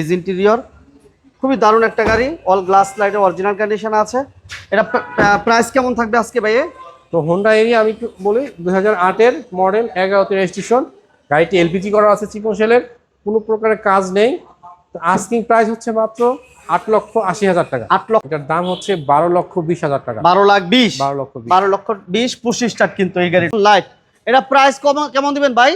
Age interior খুবই দারুণ একটা গাড়ি, অল গ্লাস লাইটের অরিজিনাল কন্ডিশন আছে। এটা প্রাইস কেমন থাকবে আজকে ভাইয়ে? তো হোন্ডা এরিয়া আমি একটু বলি 2008-এর মডেল, 11তে রেজিস্ট্রেশন। গাড়িটি এলপিজি করা আছে, চিকন সেলের, কোনো প্রকারের কাজ নেই। তো আস্কিং প্রাইস হচ্ছে মাত্র 8,80,000 টাকা। 8 লক্ষ, এটার দাম হচ্ছে 12,20,000 টাকা। 12,20,000, 12,20,000। 12,20,000 25 স্টার্ট কিন্তু এই গাড়ি লাইট। এটা প্রাইস কেমন দিবেন ভাই?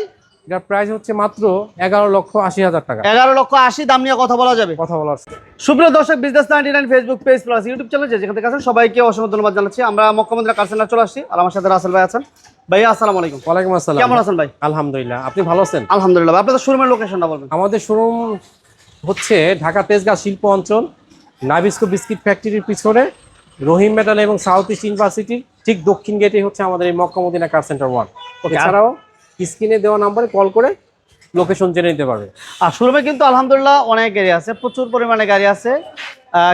এটার প্রাইস হচ্ছে মাত্র 11,80,000 টাকা। 11,80,000 দাম নিয়ে কথা বলা যাবে। কথা বলার সুপ্রিয় দর্শক, business 99 Facebook page plus YouTube channel যেখান থেকে আছেন সবাইকে অসংখ্য ধন্যবাদ জানাচ্ছি। আমরা মক্কা মদিনা কার সেন্টার চলে আসছি, আর আমার সাথে রাসেল ভাই আছেন। ভাইয়া আসসালামু আলাইকুম। ওয়ালাইকুম আসসালাম। কেমন আছেন ভাই? আলহামদুলিল্লাহ, আপনি ভালো আছেন? আলহামদুলিল্লাহ। আপনাদের শোরুমের লোকেশনটা বলবেন। আমাদের শোরুম হচ্ছে ঢাকা তেজগাঁ শিল্প অঞ্চল, নাবিস্কো বিস্কিট ফ্যাক্টরির পিছনে, রহিম মেটাল এবং সাউথ ইস্ট ইউনিভার্সিটির ঠিক দক্ষিণ গেটে হচ্ছে আমাদের এই মক্কা মদিনা কার সেন্টার 1। এছাড়াও স্ক্রিনে দেওয়া নাম্বারে কল করে লোকেশন জেনে নিতে পারবে। আর শোরুমে কিন্তু আলহামদুলিল্লাহ অনেক গাড়ি আছে, প্রচুর পরিমাণে গাড়ি আছে।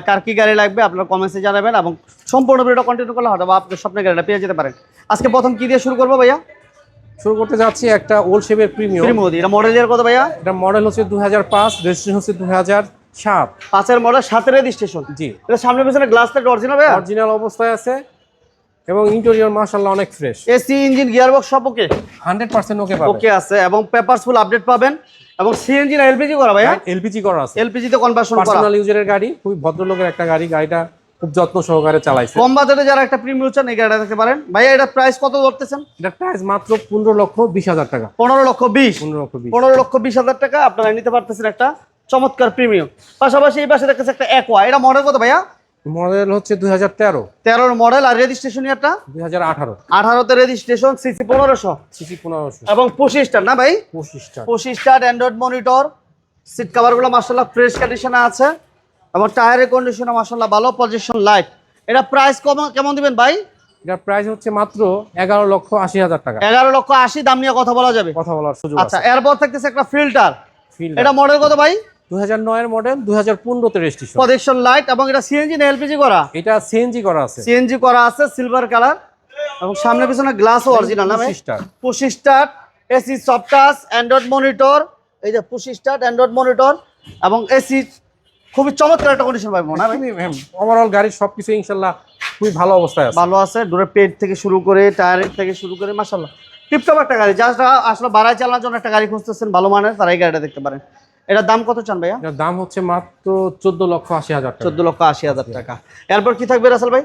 কার কি গাড়ি লাগবে আপনারা কমেন্টসে জানাবেন, এবং সম্পূর্ণ ভিডিওটা কন্টিনিউ করলে হয়তো বা আপনার স্বপ্নের গাড়িটা পেয়ে যেতে পারেন। আজকে প্রথম কি দিয়ে শুরু করবো ভাইয়া? শুরু করতে যাচ্ছি একটা ওল্ড শেপের প্রিমিয়াম। এটা মডেল ইয়ার কত ভাইয়া? এটা মডেল হচ্ছে 2005, রেজিস্ট্রেশন হচ্ছে 2007। 5-এর মডেল, 7-এর রেজিস্ট্রেশন। জি, এটা সামনে পিছনে গ্লাস লাইট অরিজিনাল ভাইয়া? অরিজিনাল অবস্থায় আছে এবং ইন্টেরিয়র মাশাআল্লাহ অনেক ফ্রেশ। এসি, ইঞ্জিন, গিয়ারবক্স সব ওকে? 100% ওকে পাবে। ওকে আছে, এবং পেপারস ফুল আপডেট পাবেন। এবং সিএনজি না এলপিজি করা ভাইয়া? এলপিজি করা আছে। এলপিজি তে কনভার্সন করা। পার্সোনাল ইউজারের গাড়ি, খুব ভদ্রলোকের একটা গাড়ি। গাড়িটা খুব যত্ন সহকারে চালাইছে। কম বাজেটে যারা একটা প্রিমিয়াম চান এই গাড়িটা দেখতে পারেন। ভাইয়া এটা প্রাইস কত ধরতেছেন? এটা প্রাইস মাত্র 15,20,000 টাকা। 15,20,000। 15,20,000। 15,20,000 টাকা আপনারা নিতে পারতেছেন একটা চমৎকার প্রিমিয়াম। পাশাপাশি এই পাশে দেখতেছে একটা অ্যাকোয়া। এটা মডেল কত ভাইয়া? মডেল হচ্ছে 2013। 13-র মডেল। আর রেজিস্ট্রেশন ইয়ারটা? 2018। 18-তে রেজিস্ট্রেশন, সিসি 1500 সিসি 1500 এবং 25 স্টার না ভাই? 25 star. 25 star, android monitor, seat কভারগুলো মাশাআল্লাহ ফ্রেশ কন্ডিশনে আছে, এবং টায়ারের কন্ডিশনও মাশাআল্লাহ ভালো, পজিশন লাইট। এটা প্রাইস কেমন দিবেন ভাই? এটার প্রাইস হচ্ছে মাত্র 11,80,000 টাকা। 11,80,000 দাম নিয়ে কথা বলা যাবে। কথা বলার সুযোগ আচ্ছা, আছে। এরপর থাকতেছে একটা ফিল্টার। Fielder। এটা মডেল কত ভাই? 2009 এর মডেল, 2015-তে রেজিস্ট্রেশন। পজিশন লাইট, এবং এটা সিএনজি না এলপিজি করা? এটা সিএনজি করা আছে। সিএনজি করা আছে, সিলভার কালার, এবং সামনে পিছনে গ্লাসও অরিজিনাল না ভাই? 25 star. 25 star, AC soft touch, Android monitor. এই যে 25 স্টার অ্যান্ড্রয়েড মনিটর এবং এসি, খুবই চমৎকার একটা কন্ডিশন পাবো না ভাই? ওভারঅল গাড়ির সবকিছু ইনশাআল্লাহ খুবই ভালো অবস্থায় আছে। ভালো আছে, ডোরের পেট থেকে শুরু করে টায়ারের থেকে শুরু করে মাশাআল্লাহ টিপটপ একটা গাড়ি। যারা আসলে বাড়ায় চালানোর জন্য একটা গাড়ি খুঁজতেছেন ভালো মানের, তারা এই গাড়িটা দেখতে পারেন। এটার দাম কত চান ভাইয়া? এটার দাম হচ্ছে মাত্র 14,80,000 টাকা। 14,80,000 টাকা। এরপর কি থাকবে রাসেল ভাই?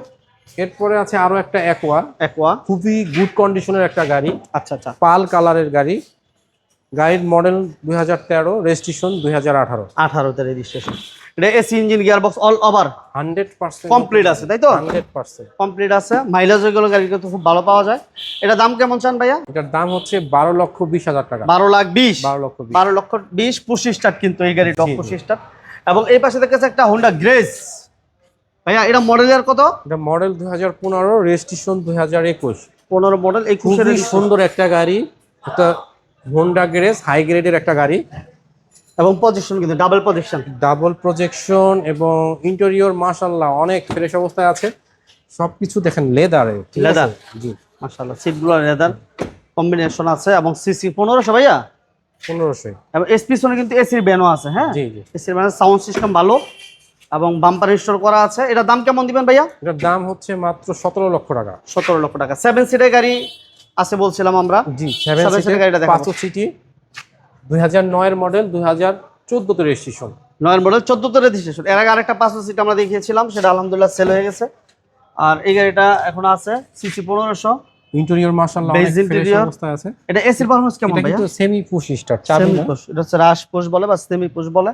এরপরে আছে আরো একটা অ্যাকোয়া, খুবই গুড কন্ডিশনের একটা গাড়ি। আচ্ছা আচ্ছা, পাল কালারের গাড়ি। গাড়ির মডেল 2013, রেজিস্ট্রেশন 2018। 18-তে রেজিস্ট্রেশন। এটা AC, engine, gearbox all over 100% complete আছে, তাই তো? 100% কমপ্লিট আছে। মাইলেজ গুলো গাড়ি কিন্তু খুব ভালো পাওয়া যায়। এটা দাম কেমন চান ভাইয়া? এটার দাম হচ্ছে 12,20,000 টাকা। 12,20,000। 12,20,000। 12,20,000 25 স্টার কিন্তু এই গাড়ি, টপ জি, জি। 25 স্টার। এবং এই পাশে দেখতেছে একটা হোন্ডা গ্রেস। ভাইয়া এটা মডেল ইয়ার কত? এটা মডেল 2015, রেজিস্ট্রেশন 2021। 15 মডেল, 21 খুবই সুন্দর একটা গাড়ি, একটা হোন্ডা গ্রেস, হাই গ্রেডের একটা গাড়ি। এবং পজিশন কিন্তু ডাবল পজিশন, ডাবল প্রজেকশন, এবং ইন্টেরিয়র মাশাআল্লাহ অনেক ফ্রেশ অবস্থায় আছে। সবকিছু দেখেন লেদারে। লেদার, জি, মাশাআল্লাহ সিটগুলো লেদার কম্বিনেশন আছে, এবং সিসি 1500 ভাইয়া। 1500। এবং পিছনে কিন্তু এসির ব্যানও আছে। হ্যাঁ, জি জি। এসির ব্যান, সাউন্ড সিস্টেম ভালো, এবং বাম্পার ইনস্টল করা আছে। এটা দাম কেমন দিবেন ভাইয়া? এটার দাম হচ্ছে মাত্র 17 লক্ষ টাকা। 17 লক্ষ টাকা। 7 সিটের গাড়ি আছে বলছিলাম আমরা। জি, 7 সিটের গাড়িটা দেখাবো। 5 সিটি, 2009 এর মডেল, 2014-তে রেজিস্ট্রেশন। 9 মডেল, 14-তে রেজিস্ট্রেশন। এর আগে আরেকটা 5 সিট আমরা দেখিয়েছিলাম, সেটা আলহামদুলিল্লাহ সেল হয়ে গেছে। আর এই গাড়িটা এখন আছে সিসি 1500, ইন্টেরিয়র মাশাআল্লাহ অনেক ফ্রেশ অবস্থায় আছে। এটা এসির পারফরম্যান্স কেমন এটা ভাইয়া? কিন্তু সেমি পুশ স্টার, চাবি না। এটা হচ্ছে রাশ পুশ বলে বা সেমি পুশ বলে।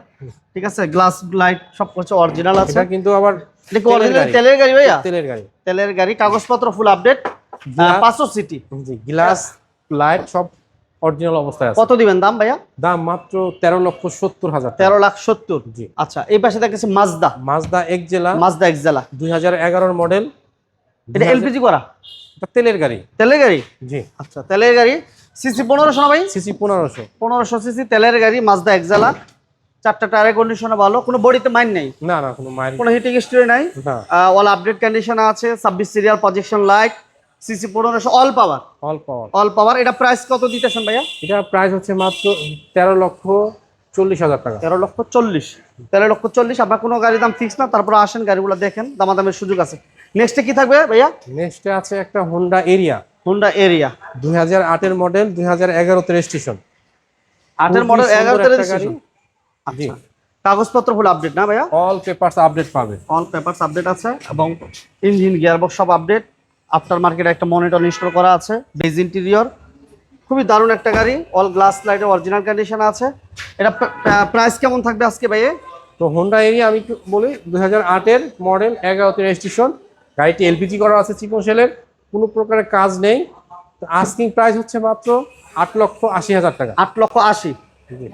ঠিক আছে, গ্লাস লাইট সব কিছু অরিজিনাল আছে। এটা কিন্তু আবার এটা কি অরিজিনাল তেলের গাড়ি ভাইয়া? তেলের গাড়ি। তেলের গাড়ি, কাগজপত্র ফুল আপডেট, 500 সিটি। জি, গ্লাস লাইট সব অরিজিনাল অবস্থায় আছে। কত দিবেন দাম ভাইয়া? দাম মাত্র 13,70,000 টাকা। 13,70,000। জি। আচ্ছা, এই পাশে দেখতেছি Mazda. Mazda Axela, Mazda Axela 2011 model. এটা এলপিজি করা? এটা তেলের গাড়ি। তেলের গাড়ি? জি। আচ্ছা, তেলের গাড়ি, সিসি 1500 না ভাই? সিসি 1500। 1500 সিসি তেলের গাড়ি, মাজদা এক্সেলা। 4টা টায়ারের কন্ডিশনে ভালো, কোনো বডিতে মাইন নেই, না না, কোনো মাইল কোনো হিটিং হিস্ট্রি নাই। না। অল আপডেট কন্ডিশনে আছে, 26 serial, projection light, CC 1500, all পাওয়ার। অল পাওয়ার। অল পাওয়ার। এটা প্রাইস কত দিতেছেন ভাইয়া? এটা প্রাইস হচ্ছে মাত্র 13,60,000 13,40,000 টাকা। 13,40,000, 13,40,000। আপনার কোনো গাড়ির দাম ফিক্স না, তারপরে আসেন গাড়িগুলো দেখেন, দামাদামের সুযোগ আছে। নেক্সটে কি থাকবে ভাইয়া? নেক্সটে আছে একটা হোন্ডা এরিয়া, হোন্ডা এরিয়া 2008 এর মডেল, 2011 তে রেজিস্ট্রেশন। 8 এর মডেল, 11 তে রেজিস্ট্রেশন। জি, কাগজপত্র ফুল আপডেট না ভাইয়া? অল পেপারস আপডেট পাবে। অল পেপারস আপডেট আছে এবং ইঞ্জিন গিয়ারবক্স সব আপডেট। আফটার মার্কেটে একটা মনিটর ইনস্টল করা আছে, বেজ ইন্টেরিয়র, খুবই দারুণ একটা গাড়ি। অল গ্লাস লাইটের অরিজিনাল কন্ডিশন আছে। এটা প্রাইস কেমন থাকবে আজকে ভাইয়া? তো হোন্ডা এরিয়া আমি একটু বলি, 2008 এর মডেল, 11 তে রেজিস্ট্রেশন। গাড়িটি এলপিজি করা আছে, চিকন সেলের, কোনো প্রকারের কাজ নেই। তো আস্কিং প্রাইস হচ্ছে মাত্র 8,80,000 টাকা। 8,80,000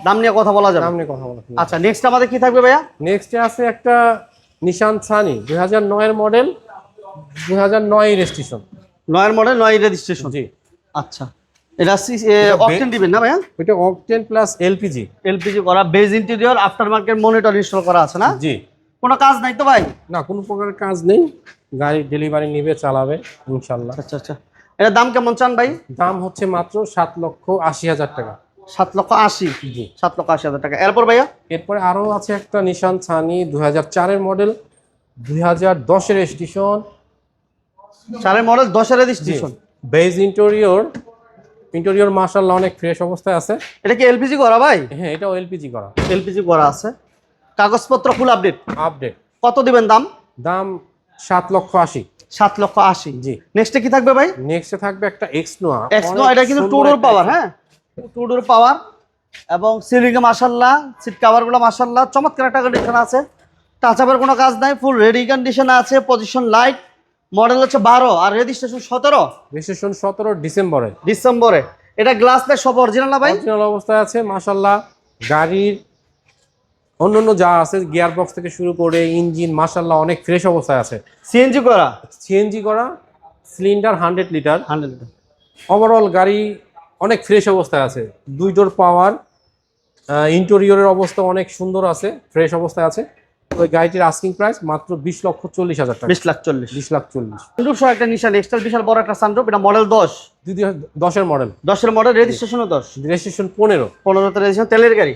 দাম নিয়ে কথা বলা যাবে। দাম নিয়ে কথা বলা। আচ্ছা, নেক্সট আমাদের কি থাকবে ভাইয়া? নেক্সটে আছে একটা নিশান সানি, 2009 এর মডেল, 2009 রেজিস্ট্রেশন। 9 এর মডেল, 9 রেজিস্ট্রেশন। জি, আচ্ছা, এটা অকটেন দিবেন না ভাইয়া? এটা অকটেন প্লাস এলপিজি। এলপিজি করা, beige interior, after market monitor install করা আছে না? জি, কোনো কাজ নাই তো ভাই? না, কোনো প্রকারের কাজ নেই। গাড়ি ডেলিভারি নিবে, চালাবে ইনশাল্লাহ। আচ্ছা আচ্ছা, এটার দাম কেমন চান ভাই? দাম হচ্ছে মাত্র 7,80,000 টাকা। 7,80,000। জি, 7,80,000 টাকা। এরপর ভাইয়া? এরপরে আরো আছে একটা নিশান সানি, 2004 এর মডেল, 2010 এর রেজিস্ট্রেশন। 4 এর মডেল, 10 এর রেজিস্ট্রেশন। বেজ ইন্টেরিয়র, ইন্টেরিয়র মাশাআল্লাহ অনেক ফ্রেশ অবস্থায় আছে। এটা কি এলপিজি করা ভাই? হ্যাঁ, এটাও এলপিজি করা। এলপিজি করা আছে, কাগজপত্র ফুল আপডেট। আপডেট। কত দিবেন দাম? দাম 7,80,000। 7,80,000। জি। নেক্সটে কি থাকবে ভাই? নেক্সটে থাকবে একটা এক্সনোয়া। এক্সনো, এটা কিন্তু টু ডোর পাওয়ার। হ্যাঁ, টু ডোর পাওয়ার এবং সিলিং এ মাশাআল্লাহ, সিট কভার গুলো মাশাআল্লাহ চমৎকার একটা কন্ডিশন আছে। টাচ আপের কোনো কাজ নাই, ফুল রেডি কন্ডিশন আছে। পজিশন লাইট, মডেল হচ্ছে 12 আর রেজিস্ট্রেশন 17। রেজিস্ট্রেশন 17 ডিসেম্বরে। ডিসেম্বরে। এটা গ্লাস লাইট সব অরিজিনাল না ভাই? অরিজিনাল অবস্থায় আছে মাশাআল্লাহ। গাড়ির অন্যান্য যা আছে, গিয়ার বক্স থেকে শুরু করে ইঞ্জিন মাশাআল্লাহ অনেক ফ্রেশ অবস্থায় আছে। সিএনজি করা, সিএনজি করা, সিলিন্ডার 100 লিটার। 100 লিটার। ওভারঅল গাড়ি অনেক ফ্রেশ অবস্থায় আছে। 2 ডোর পাওয়ার, ইন্টেরিয়রের অবস্থা অনেক সুন্দর আছে, ফ্রেশ অবস্থায় আছে। ওই গাড়িটির আস্কিং প্রাইস মাত্র 20,40,000 টাকা। 20,40,000। 20,40,000। সানরুফ সহ একটা নিশান এক্সটার, বিশাল বড় একটা সানরুফ। এটা মডেল 10। 10 এর মডেল। 10 এর মডেল, রেজিস্ট্রেশনও 10। রেজিস্ট্রেশন 15। 15 তে রেজিস্ট্রেশন। তেলের গাড়ি।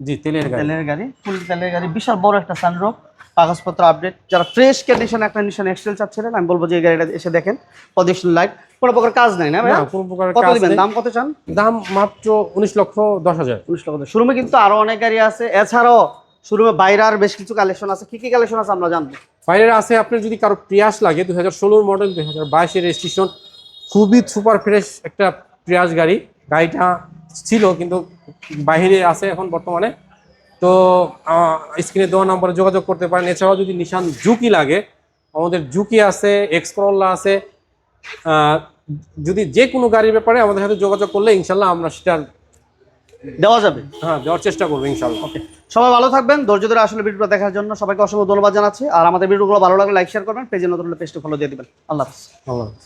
জি, তেলের গাড়ি। তেলের গাড়ি, ফুল তেলের গাড়ি, বিশাল বড় একটা সানরুফ, কাগজপত্র আপডেট। যারা ফ্রেশ কন্ডিশন একটা নিশান এক্সেল চাচ্ছিলেন, আমি বলবো যে এই গাড়িটা এসে দেখেন। পজিশন লাইট, কোনো প্রকার কাজ নাই না ভাই? না, কোনো প্রকার কত কাজ দিবেন? নেই। দাম কত চান? দাম মাত্র 19,10,000। 19 লক্ষ। শোরুমে কিন্তু আরো অনেক গাড়ি আছে, এছাড়াও শোরুমে বাইরে আর বেশ কিছু কালেকশন আছে। কি কি কালেকশন আছে আমরা জানবো। বাইরের আছে, আপনার যদি কারো প্রিয়াস লাগে, 2016 মডেল, 2022 এর রেজিস্ট্রেশন, খুবই সুপার ফ্রেশ একটা প্রিয়াস গাড়ি। গাড়িটা ছিল কিন্তু বাইরে আছে এখন বর্তমানে। তো স্ক্রিনে দেওয়া নম্বরে যোগাযোগ করতে পারেন। এছাড়াও যদি নিশান জুকি লাগে, আমাদের জুকি আছে, এক্স করোলা আছে। যদি যে কোনো গাড়ির ব্যাপারে আমাদের সাথে যোগাযোগ করলে ইনশাল্লাহ আমরা সেটা দেওয়া যাবে। হ্যাঁ, দেওয়ার চেষ্টা করবো ইনশাল্লাহ। ওকে, সবাই ভালো থাকবেন। ধৈর্য ধরে আসলে ভিডিওটা দেখার জন্য সবাইকে অসংখ্য ধন্যবাদ জানাচ্ছি। আর আমাদের ভিডিওগুলো ভালো লাগলে লাইক শেয়ার করবেন, পেজে নতুন হলে পেজটি ফলো দিয়ে দিবেন। আল্লাহ হাফেজ। আল্লাহ হাফেজ।